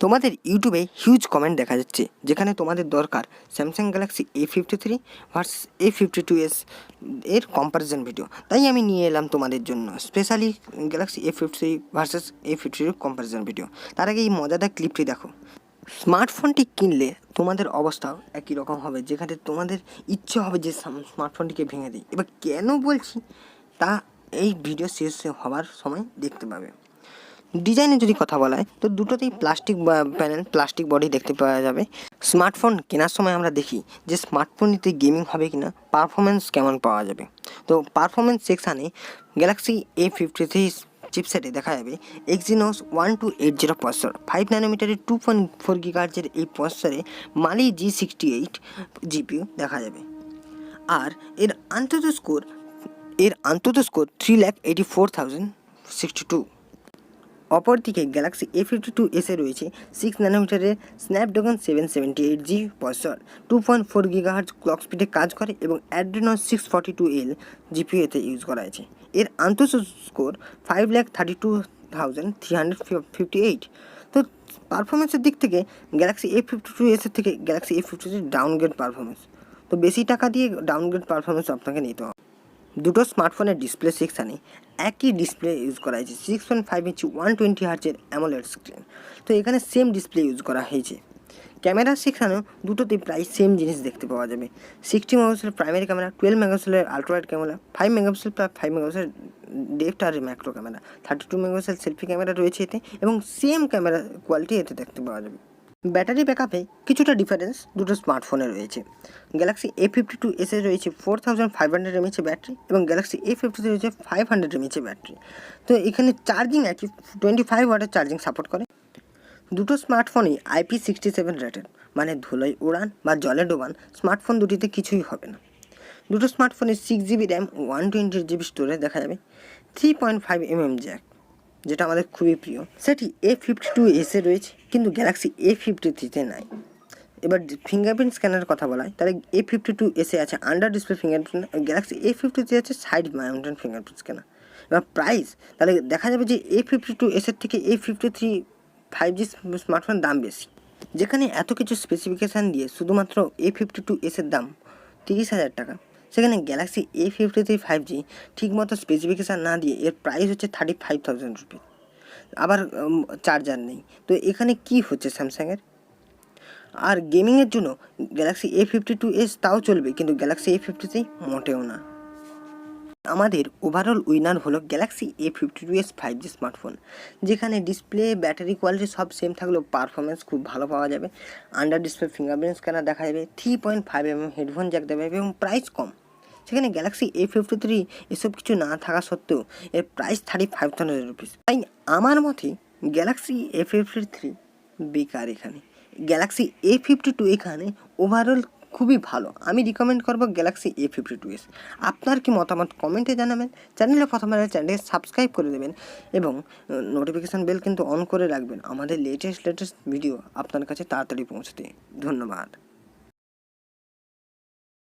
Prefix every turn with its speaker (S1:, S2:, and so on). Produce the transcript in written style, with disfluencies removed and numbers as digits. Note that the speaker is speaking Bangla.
S1: তোমাদের ইউটিউবে হিউজ কমেন্ট দেখা যাচ্ছে যেখানে তোমাদের দরকার Samsung Galaxy A53 versus A52s এর কম্প্যারিজন ভিডিও। তাই আমি নিয়ে এলাম তোমাদের জন্য specially Galaxy A53 versus A52 comparison video. তার আগে এই মজাদার ক্লিপটি দেখো। স্মার্টফোনটি কিনলে তোমাদের অবস্থাও একই রকম হবে, যেখানে তোমাদের ইচ্ছে হবে যে স্মার্টফোনটিকে ভেঙে দিই। এবার কেন বলছি তা এই ভিডিও শেষ হওয়ার সময় দেখতে পাবে। ডিজাইনের যদি কথা বলা হয় তো দুটোতেই প্লাস্টিক প্যানেল, প্লাস্টিক বডি দেখতে পাওয়া যাবে। স্মার্টফোন কেনার সময় আমরা দেখি যে স্মার্টফোনটিতে গেমিং হবে কিনা, পারফরমেন্স কেমন পাওয়া যাবে। তো পারফরমেন্স সেকশানে গ্যালাক্সি A53 চিপসেটে দেখা যাবে Exynos 1280 প্রসেসর, 5 ন্যানোমিটারের 2.4 GHz এই প্রসেসরে মালি G68 জিপিইউ দেখা যাবে। আর এর আন্তত স্কোর 3,84,062। অপরদিকে গ্যালাক্সি A52s রয়েছে 6 ন্যানোমিটারের Snapdragon 778G processor, 2.4 GHz clock স্পিডে কাজ করে এবং Exynos 642L জিপিইউতে ইউজ করা হয়েছে। এর আন্তঃ স্কোর 5,32,358। তো পারফরমেন্সের দিক থেকে গ্যালাক্সি A52s এর থেকে গ্যালাক্সি A53 ডাউনগ্রেড পারফরমেন্স। তো বেশি টাকা দিয়ে ডাউনগ্রেড পারফরমেন্স আপনাকে নিতে হবে। দুটো স্মার্টফোনের ডিসপ্লে সেকশানে একই ডিসপ্লে ইউজ করা হয়েছে, 6.5 ইঞ্চি 120 হার্জের অ্যামোলেড স্ক্রিন। তো এখানে সেম ডিসপ্লে ইউজ করা হয়েছে। ক্যামেরা সেকশানেও দুটোতে প্রায় সেম জিনিস দেখতে পাওয়া যাবে। 60 মেগাপিক্সেলের প্রাইমারি ক্যামেরা, 12 মেগাপিক্সেলের ultrawide camera, 5 megapixel plus 5 megapixel depth আর macro camera, 32 megapixel selfie camera রয়েছে এতে এবং সেম ক্যামেরা কোয়ালিটি এতে দেখতে পাওয়া যাবে। ব্যাটারি ব্যাকআপে কিছুটা ডিফারেন্স দুটো স্মার্টফোনে রয়েছে। গ্যালাক্সি A52s এ রয়েছে 4500 mAh ব্যাটারি এবং গ্যালাক্সি A53 রয়েছে 500 mAh ব্যাটারি। তো এখানে চার্জিং একই 25 ওয়াটের চার্জিং সাপোর্ট করে। দুটো স্মার্টফোনই IP67 রেটেড, মানে ধুলোয় উড়ান বা জলে ডোবান স্মার্টফোন দুটিতে কিছুই হবে না। দুটো স্মার্টফোনে 6GB র্যাম, 128GB স্টোরেজ দেখা যাবে, 3.5mm জ্যাক, যেটা আমাদের খুবই প্রিয়, সেটি A52s এ রয়েছে কিন্তু গ্যালাক্সি A53-তে নাই। এবার ফিঙ্গারপ্রিন্ট স্ক্যানারের কথা বলা হয় তাহলে A52s এ আছে under display fingerprint, Galaxy A53 আছে সাইড মাউন্টেড ফিঙ্গারপ্রিন্ট স্ক্যানার। এবার প্রাইস তাহলে দেখা যাবে যে A52s এর থেকে A53 5G স্মার্টফোনের দাম বেশি। যেখানে এত কিছু স্পেসিফিকেশান দিয়ে শুধুমাত্র A52s এর দাম 30,000 টাকা, সেখানে গ্যালাক্সি A53 5G ঠিকমতো স্পেসিফিকেশান না দিয়ে এর প্রাইস হচ্ছে 35,000 রুপি। আবার চার্জার নেই। তো এখানে কি হচ্ছে স্যামসাংয়ের? আর গেমিংয়ের জন্য গ্যালাক্সি A52s তাও চলবে, কিন্তু গ্যালাক্সি A53 মোটেও না। আমাদের ওভারঅল উইনার হলো গ্যালাক্সি A52s 5G স্মার্টফোন, যেখানে ডিসপ্লে, ব্যাটারি কোয়ালিটি সব সেম থাকলেও পারফরমেন্স খুব ভালো পাওয়া যাবে। আন্ডার ডিসপ্লে ফিঙ্গারপ্রিন্ট স্ক্যানার দেখা যাবে, 3.5mm হেডফোন জ্যাক দেওয়া যাবে এবং প্রাইস কম। সেখানে গ্যালাক্সি A53 এসব কিছু না থাকা সত্ত্বেও এর প্রাইস 35,000 রুপিস। তাই আমার মতে গ্যালাক্সি A53 বেকার। এখানে গ্যালাক্সি A52 এখানে ওভারঅল খুবই ভালো। আমি রিকমেন্ড করবো গ্যালাক্সি A52s। আপনার কি মতামত কমেন্টে জানাবেন। চ্যানেলে প্রথমবার চ্যানেলকে সাবস্ক্রাইব করে দেবেন এবং নোটিফিকেশান বেল কিন্তু অন করে রাখবেন আমাদের লেটেস্ট ভিডিও আপনার কাছে তাড়াতাড়ি পৌঁছতে। ধন্যবাদ।